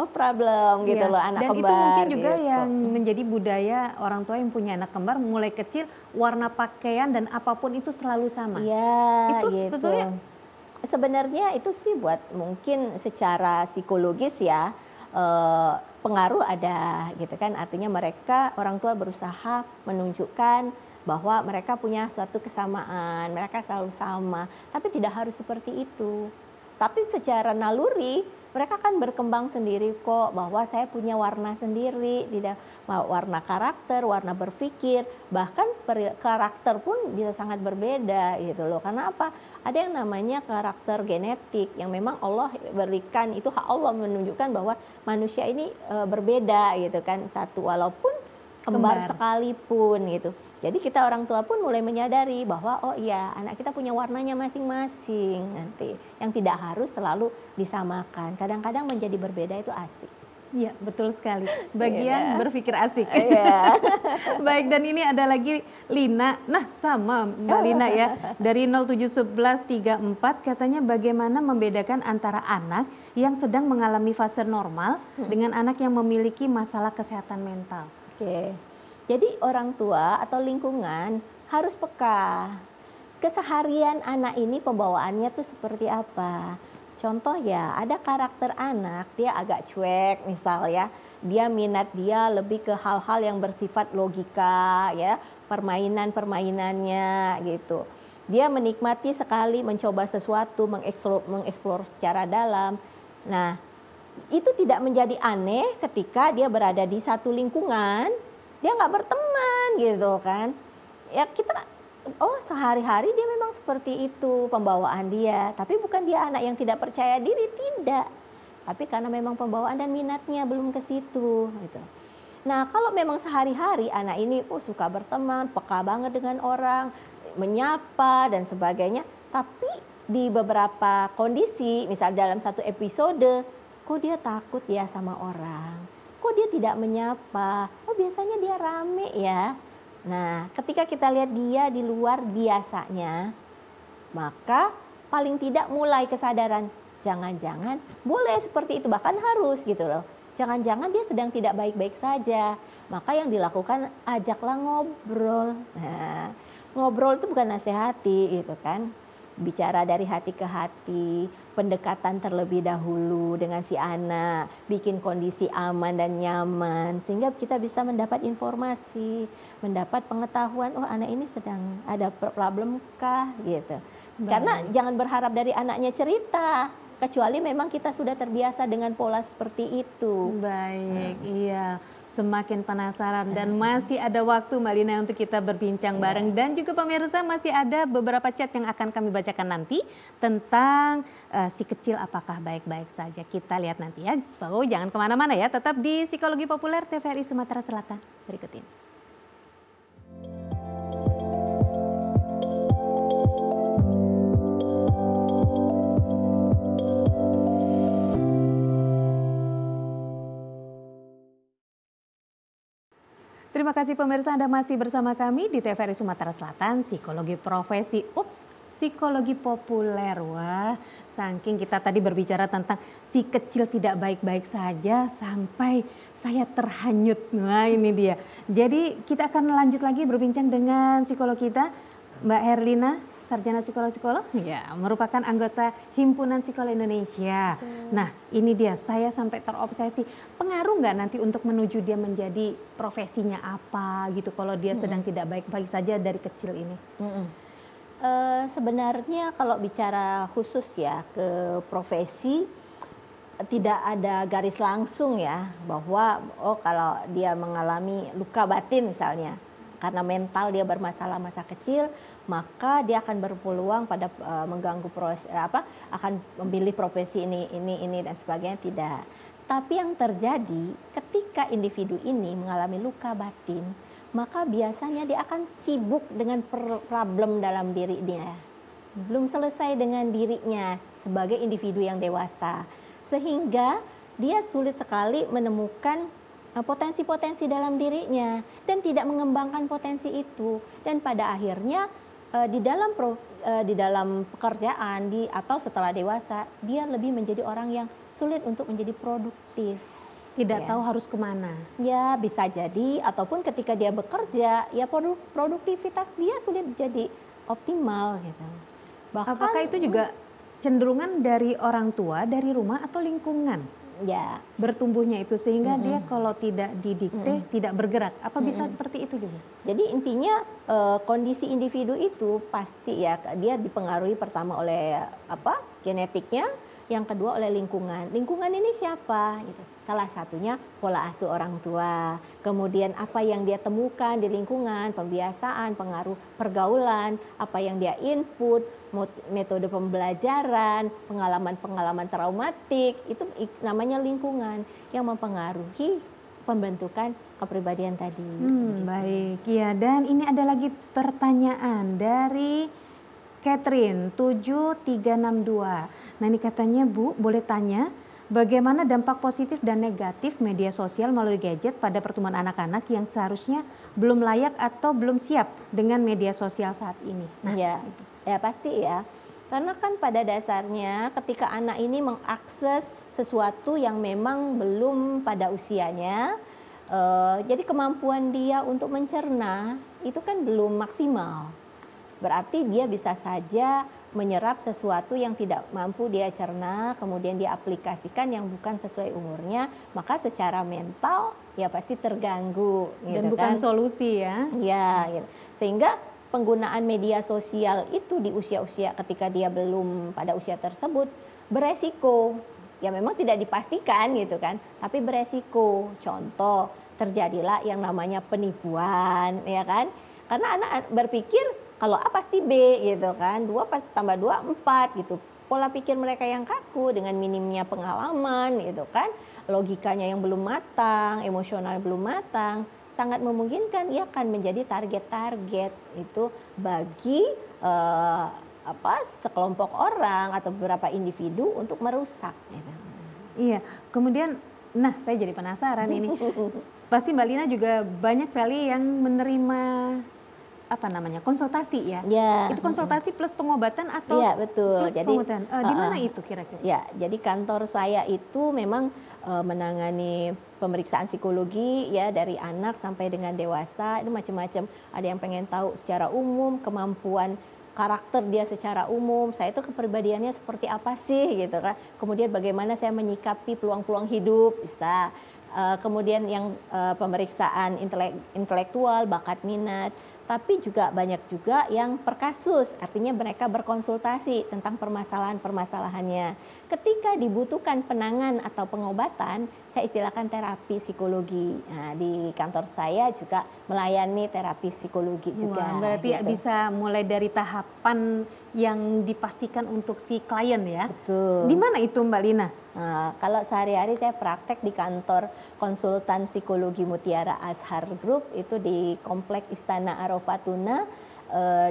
gitu loh, anak dan kembar. Dan itu mungkin juga gitu. yang menjadi budaya orang tua yang punya anak kembar, mulai kecil warna pakaian dan apapun itu selalu sama. Iya, itu gitu. sebetulnya sebenarnya itu sih buat mungkin secara psikologis ya, pengaruh ada gitu kan. Artinya mereka, orang tua berusaha menunjukkan bahwa mereka punya suatu kesamaan, mereka selalu sama, tapi tidak harus seperti itu. Tapi secara naluri mereka kan berkembang sendiri kok, bahwa saya punya warna sendiri, tidak warna karakter, warna berpikir, bahkan karakter pun bisa sangat berbeda gitu loh. Karena apa? Ada yang namanya karakter genetik yang memang Allah berikan, itu hak Allah menunjukkan bahwa manusia ini berbeda gitu kan, satu walaupun kembar sekalipun gitu. Jadi kita orang tua pun mulai menyadari bahwa oh iya, anak kita punya warnanya masing-masing nanti, yang tidak harus selalu disamakan. Kadang-kadang menjadi berbeda itu asik. Iya, betul sekali. Bagian berpikir asik. Baik, dan ini ada lagi Lina. Nah, sama Mbak Lina ya. Dari 071134 katanya bagaimana membedakan antara anak yang sedang mengalami fase normal dengan anak yang memiliki masalah kesehatan mental. Oke. Jadi orang tua atau lingkungan harus peka. Keseharian anak ini pembawaannya tuh seperti apa? Contoh ya, ada karakter anak, dia agak cuek misal ya. Dia minat dia lebih ke hal-hal yang bersifat logika ya, permainan-permainannya gitu. Dia menikmati sekali mencoba sesuatu, mengeksplor secara dalam. Nah, itu tidak menjadi aneh ketika dia berada di satu lingkungan, dia nggak berteman gitu kan. Ya kita, oh sehari-hari dia memang seperti itu pembawaan dia. Tapi bukan dia anak yang tidak percaya diri, tidak. Tapi karena memang pembawaan dan minatnya belum ke situ gitu. Nah kalau memang sehari-hari anak ini suka berteman, peka banget dengan orang, menyapa dan sebagainya. Tapi di beberapa kondisi, misal dalam satu episode, kok dia takut ya sama orang. Kok dia tidak menyapa? Oh biasanya dia rame ya. Nah ketika kita lihat dia di luar biasanya, maka paling tidak mulai kesadaran, jangan-jangan boleh seperti itu, bahkan harus gitu loh. Jangan-jangan dia sedang tidak baik-baik saja. Maka yang dilakukan, ajaklah ngobrol. Nah, ngobrol itu bukan nasihati gitu kan. Bicara dari hati ke hati, pendekatan terlebih dahulu dengan si anak, bikin kondisi aman dan nyaman, sehingga kita bisa mendapat informasi, mendapat pengetahuan, oh anak ini sedang ada problem kah gitu. Karena jangan berharap dari anaknya cerita, kecuali memang kita sudah terbiasa dengan pola seperti itu. Baik, iya. Semakin penasaran dan masih ada waktu Mbak Lina untuk kita berbincang bareng, dan juga pemirsa masih ada beberapa chat yang akan kami bacakan nanti tentang si kecil apakah baik-baik saja. Kita lihat nanti ya, so jangan kemana-mana ya, tetap di Psikologi Populer TVRI Sumatera Selatan berikut ini. Terima kasih pemirsa, Anda masih bersama kami di TVRI Sumatera Selatan, Psikologi Profesi. Psikologi Populer. Wah, saking kita tadi berbicara tentang si kecil tidak baik-baik saja sampai saya terhanyut. Nah ini dia. Jadi kita akan lanjut lagi berbincang dengan psikolog kita, Mbak Herlina, sarjana psikolog, ya, merupakan anggota Himpunan Psikolog Indonesia. Nah, ini dia, saya sampai terobsesi. Pengaruh nggak nanti untuk menuju dia menjadi profesinya apa gitu, kalau dia sedang tidak baik-baik saja dari kecil ini? Sebenarnya kalau bicara khusus ya ke profesi, tidak ada garis langsung ya, bahwa oh kalau dia mengalami luka batin misalnya, karena mental dia bermasalah masa kecil, maka dia akan berpeluang pada mengganggu akan memilih profesi ini dan sebagainya, tidak. Tapi yang terjadi ketika individu ini mengalami luka batin, maka biasanya dia akan sibuk dengan problem dalam diri dia. Belum selesai dengan dirinya sebagai individu yang dewasa. Sehingga dia sulit sekali menemukan potensi-potensi dalam dirinya dan tidak mengembangkan potensi itu, dan pada akhirnya di dalam pekerjaan atau setelah dewasa dia lebih menjadi orang yang sulit untuk menjadi produktif, tidak tahu harus kemana. Ya bisa jadi, ataupun ketika dia bekerja ya produktivitas dia sulit jadi optimal gitu. Bahkan, apakah itu juga cenderungan dari orang tua, dari rumah atau lingkungan? Ya, bertumbuhnya itu sehingga dia kalau tidak didikte tidak bergerak. Apa bisa seperti itu juga? Jadi intinya kondisi individu itu pasti ya dia dipengaruhi pertama oleh genetiknya, Yang kedua oleh lingkungan. Lingkungan ini siapa? Gitu. Salah satunya pola asuh orang tua. Kemudian apa yang dia temukan di lingkungan, pembiasaan, pengaruh pergaulan, apa yang dia input, metode pembelajaran, pengalaman-pengalaman traumatik, itu namanya lingkungan yang mempengaruhi pembentukan kepribadian tadi. Gitu. Baik, ya. Dan ini ada lagi pertanyaan dari Catherine 7362. Nah ini katanya, Bu, boleh tanya bagaimana dampak positif dan negatif media sosial melalui gadget pada pertumbuhan anak-anak yang seharusnya belum layak atau belum siap dengan media sosial saat ini? Nah, ya pasti ya. Karena kan pada dasarnya ketika anak ini mengakses sesuatu yang memang belum pada usianya, jadi kemampuan dia untuk mencerna itu kan belum maksimal. Berarti dia bisa saja menyerap sesuatu yang tidak mampu dia cerna, kemudian dia aplikasikan yang bukan sesuai umurnya, maka secara mental ya pasti terganggu. Dan gitu bukan kan. solusi ya. Ya, gitu. Sehingga penggunaan media sosial itu di usia-usia ketika dia belum pada usia tersebut beresiko. Ya memang tidak dipastikan gitu kan, tapi beresiko. Contoh, terjadilah yang namanya penipuan, ya kan? Karena anak berpikir kalau A pasti B gitu kan, 2 tambah 2 4 gitu. Pola pikir mereka yang kaku dengan minimnya pengalaman gitu kan, logikanya yang belum matang, emosional belum matang, sangat memungkinkan ia akan menjadi target-target itu bagi sekelompok orang atau beberapa individu untuk merusak. Gitu. Iya, kemudian, nah saya jadi penasaran ini. Pasti Mbak Lina juga banyak sekali yang menerima konsultasi ya? Ya. Itu konsultasi plus pengobatan atau ya, betul. plus Jadi, pengobatan? Di mana itu kira-kira? Ya, jadi kantor saya itu memang menangani pemeriksaan psikologi ya dari anak sampai dengan dewasa, itu macam-macam. Ada yang pengen tahu secara umum kemampuan karakter dia secara umum, saya itu kepribadiannya seperti apa sih gitu kan. Kemudian bagaimana saya menyikapi peluang-peluang hidup, bisa. Kemudian yang pemeriksaan intelektual, bakat minat. Tapi juga banyak juga yang per kasus, artinya mereka berkonsultasi tentang permasalahan-permasalahannya. Ketika dibutuhkan penanganan atau pengobatan, saya istilahkan terapi psikologi. Nah, di kantor saya juga melayani terapi psikologi juga. Wah, berarti gitu. bisa mulai dari tahapan yang dipastikan untuk si klien ya? Betul. Di mana itu Mbak Lina? Nah, kalau sehari-hari saya praktek di kantor konsultan psikologi Mutiara Azhar Group, itu di Komplek Istana Arofatuna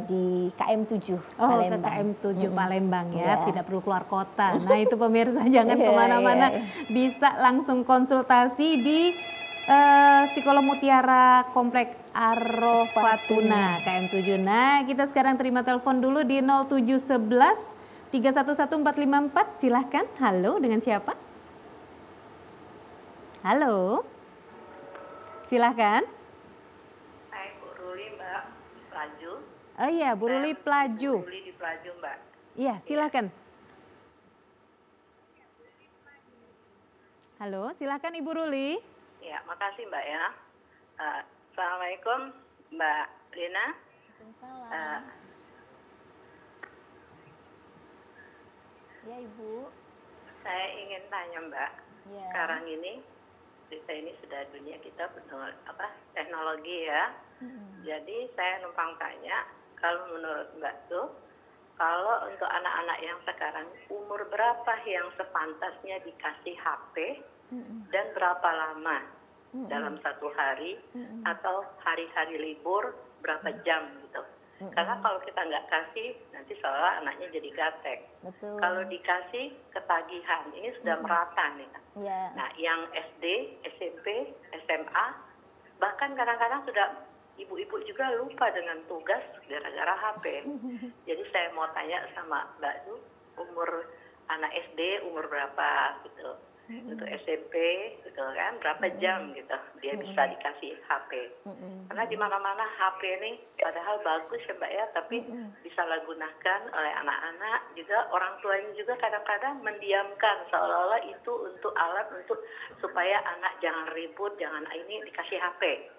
di KM7 Palembang. KM7 Palembang ya, tidak perlu keluar kota. Nah itu pemirsa jangan kemana-mana, bisa langsung konsultasi di Psikolog Mutiara Komplek Arofatuna KM7. Nah kita sekarang terima telepon dulu di 0711 311454, silahkan. Halo, dengan siapa? Halo, silahkan. Hai, Bu Ruli, Mbak, Pelaju. Oh iya, Bu Ruli Pelaju. Bu Ruli di Pelaju, Mbak. Iya, silahkan. Halo, silahkan Ibu Ruli. Ya, makasih Mbak ya. Assalamualaikum Mbak Lina. Ya Ibu. Saya ingin tanya Mbak, Ya. sekarang ini kita ini sudah dunia kita penuh teknologi ya. Jadi saya numpang tanya, kalau menurut Mbak tuh, kalau untuk anak-anak yang sekarang umur berapa yang sepantasnya dikasih HP dan berapa lama dalam satu hari atau hari-hari libur berapa jam gitu? Karena kalau kita nggak kasih, nanti seolah anaknya jadi gaptek. Betul. Kalau dikasih ketagihan, ini sudah merata nih. Ya. Nah, yang SD, SMP, SMA, bahkan kadang-kadang sudah ibu-ibu juga lupa dengan tugas gara-gara HP. Jadi saya mau tanya sama Mbak Du, umur anak SD umur berapa gitu? Untuk SMP gitu kan, berapa jam gitu dia bisa dikasih HP. Karena di mana-mana HP ini padahal bagus ya Mbak ya, tapi disalahgunakan oleh anak-anak, juga orang tuanya juga kadang-kadang mendiamkan seolah-olah itu untuk alat untuk supaya anak jangan ribut, jangan ini dikasih HP.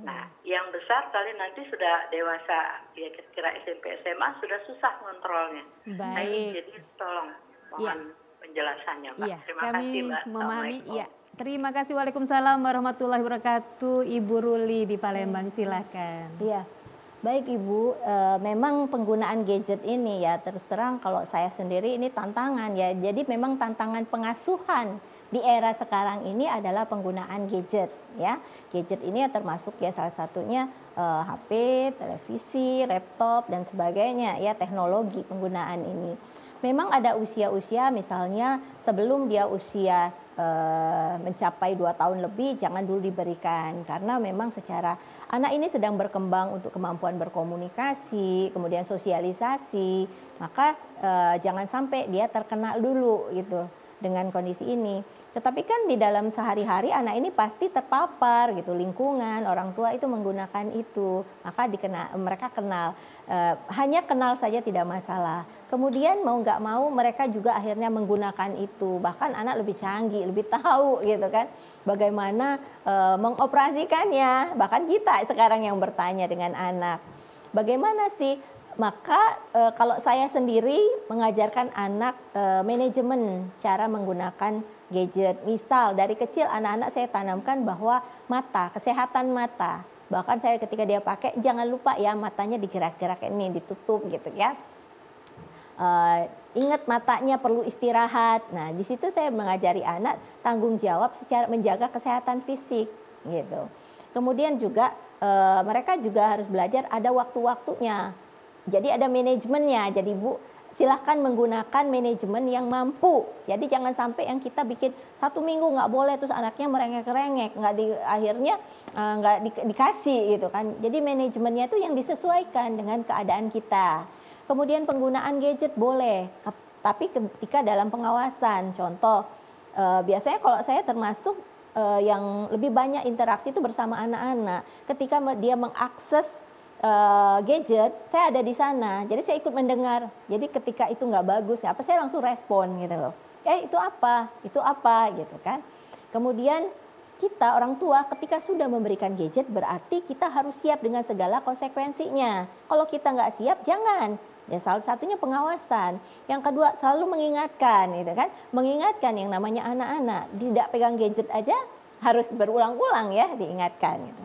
Nah, yang besar kali nanti sudah dewasa, ya kira-kira SMP SMA sudah susah kontrolnya. Baik. Jadi tolong mohon penjelasannya, Mbak. Iya, Terima kami kasih, Mbak. memahami. Assalamualaikum. Iya, terima kasih. Waalaikumsalam warahmatullahi wabarakatuh. Ibu Ruli di Palembang, silakan. Iya, baik Ibu, memang penggunaan gadget ini ya terus terang kalau saya sendiri ini tantangan ya. Jadi memang tantangan pengasuhan di era sekarang ini adalah penggunaan gadget ya. Gadget ini ya termasuk ya salah satunya HP, televisi, laptop dan sebagainya ya, teknologi penggunaan ini. Memang ada usia-usia misalnya sebelum dia usia mencapai 2 tahun lebih jangan dulu diberikan, karena memang secara anak ini sedang berkembang untuk kemampuan berkomunikasi, kemudian sosialisasi, maka jangan sampai dia terkena dulu gitu dengan kondisi ini. Tetapi kan di dalam sehari-hari anak ini pasti terpapar gitu, lingkungan, orang tua itu menggunakan itu, maka mereka kenal. Hanya kenal saja tidak masalah. Kemudian mau nggak mau mereka juga akhirnya menggunakan itu. Bahkan anak lebih canggih, lebih tahu gitu kan bagaimana mengoperasikannya. Bahkan kita sekarang yang bertanya dengan anak, bagaimana sih? Maka kalau saya sendiri mengajarkan anak manajemen cara menggunakan gadget. Misal dari kecil anak-anak saya tanamkan bahwa mata, kesehatan mata. Bahkan saya ketika dia pakai jangan lupa ya matanya digerak-gerak ini, ditutup gitu ya. Ingat matanya perlu istirahat. Nah, di situ saya mengajari anak tanggung jawab secara menjaga kesehatan fisik gitu. Kemudian juga mereka juga harus belajar ada waktu-waktunya. Jadi ada manajemennya. Jadi Bu, silahkan menggunakan manajemen yang mampu. Jadi jangan sampai yang kita bikin 1 minggu nggak boleh terus anaknya merengek-rengek, akhirnya nggak dikasih gitu kan. Jadi manajemennya itu yang disesuaikan dengan keadaan kita. Kemudian penggunaan gadget boleh, tapi ketika dalam pengawasan. Contoh, biasanya kalau saya termasuk yang lebih banyak interaksi itu bersama anak-anak. Ketika dia mengakses gadget, saya ada di sana, jadi saya ikut mendengar. Jadi ketika itu nggak bagus, apa saya langsung respon gitu loh. Itu apa gitu kan. Kemudian kita orang tua ketika sudah memberikan gadget berarti kita harus siap dengan segala konsekuensinya. Kalau kita nggak siap, jangan. Ya salah satunya pengawasan. Yang kedua selalu mengingatkan, gitu kan. Mengingatkan yang namanya anak-anak tidak pegang gadget aja harus berulang-ulang ya diingatkan. Gitu.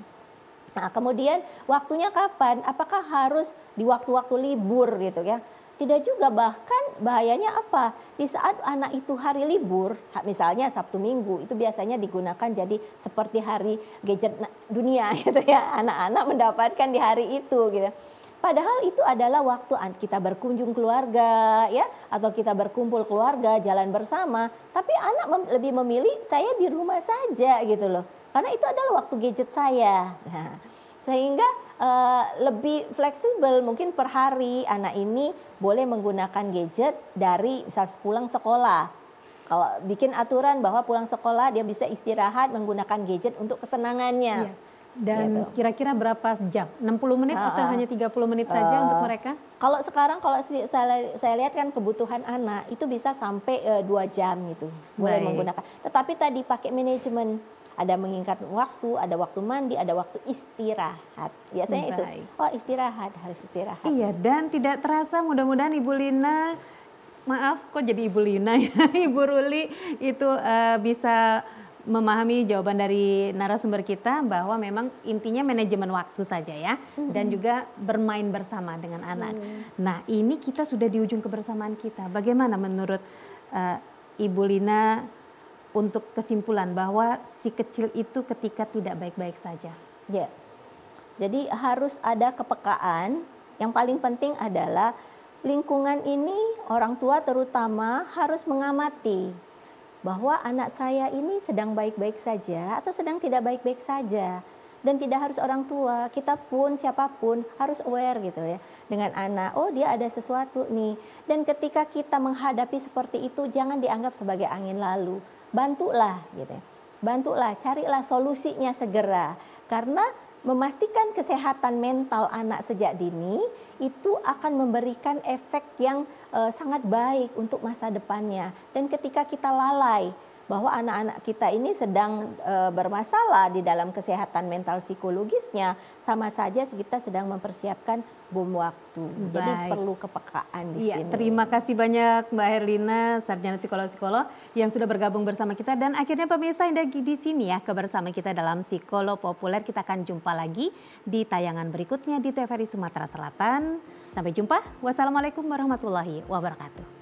Nah, kemudian waktunya kapan? Apakah harus di waktu-waktu libur gitu ya? Tidak juga, bahkan bahayanya apa? Di saat anak itu hari libur, misalnya Sabtu Minggu, itu biasanya digunakan jadi seperti hari gadget dunia gitu ya. Anak-anak mendapatkan di hari itu gitu. Padahal itu adalah waktu kita berkunjung keluarga ya, atau kita berkumpul keluarga, jalan bersama. Tapi anak lebih memilih saya di rumah saja gitu loh. Karena itu adalah waktu gadget saya. Nah, sehingga lebih fleksibel, mungkin per hari anak ini boleh menggunakan gadget dari misal pulang sekolah. Kalau bikin aturan bahwa pulang sekolah dia bisa istirahat menggunakan gadget untuk kesenangannya. Iya. Dan gitu. Kira-kira berapa jam? 60 menit atau hanya 30 menit saja untuk mereka? Kalau sekarang kalau saya lihat kan kebutuhan anak itu bisa sampai 2 jam gitu. Boleh menggunakan. Tetapi tadi pakai manajemen. Ada mengingat waktu, ada waktu mandi, ada waktu istirahat. Biasanya itu, istirahat, harus istirahat. Iya, dan tidak terasa mudah-mudahan Ibu Lina, maaf kok jadi Ibu Lina ya, Ibu Ruli itu bisa memahami jawaban dari narasumber kita bahwa memang intinya manajemen waktu saja ya, dan juga bermain bersama dengan anak. Nah, ini kita sudah di ujung kebersamaan kita. Bagaimana menurut Ibu Lina untuk kesimpulan bahwa si kecil itu ketika tidak baik-baik saja? Ya, jadi harus ada kepekaan. Yang paling penting adalah lingkungan ini, orang tua terutama harus mengamati bahwa anak saya ini sedang baik-baik saja atau sedang tidak baik-baik saja. Dan tidak harus orang tua, kita pun siapapun harus aware gitu ya dengan anak. Oh, dia ada sesuatu nih. Dan ketika kita menghadapi seperti itu jangan dianggap sebagai angin lalu. Bantulah gitu ya. Bantulah, carilah solusinya segera. Karena memastikan kesehatan mental anak sejak dini itu akan memberikan efek yang sangat baik untuk masa depannya. Dan ketika kita lalai bahwa anak-anak kita ini sedang bermasalah di dalam kesehatan mental psikologisnya, sama saja kita sedang mempersiapkan bom waktu. Jadi perlu kepekaan di sini. Terima kasih banyak Mbak Herlina, sarjana psikolog yang sudah bergabung bersama kita, dan akhirnya pemirsa yang di sini ya bersama kita dalam Psikolog Populer. Kita akan jumpa lagi di tayangan berikutnya di TVRI Sumatera Selatan. Sampai jumpa. Wassalamualaikum warahmatullahi wabarakatuh.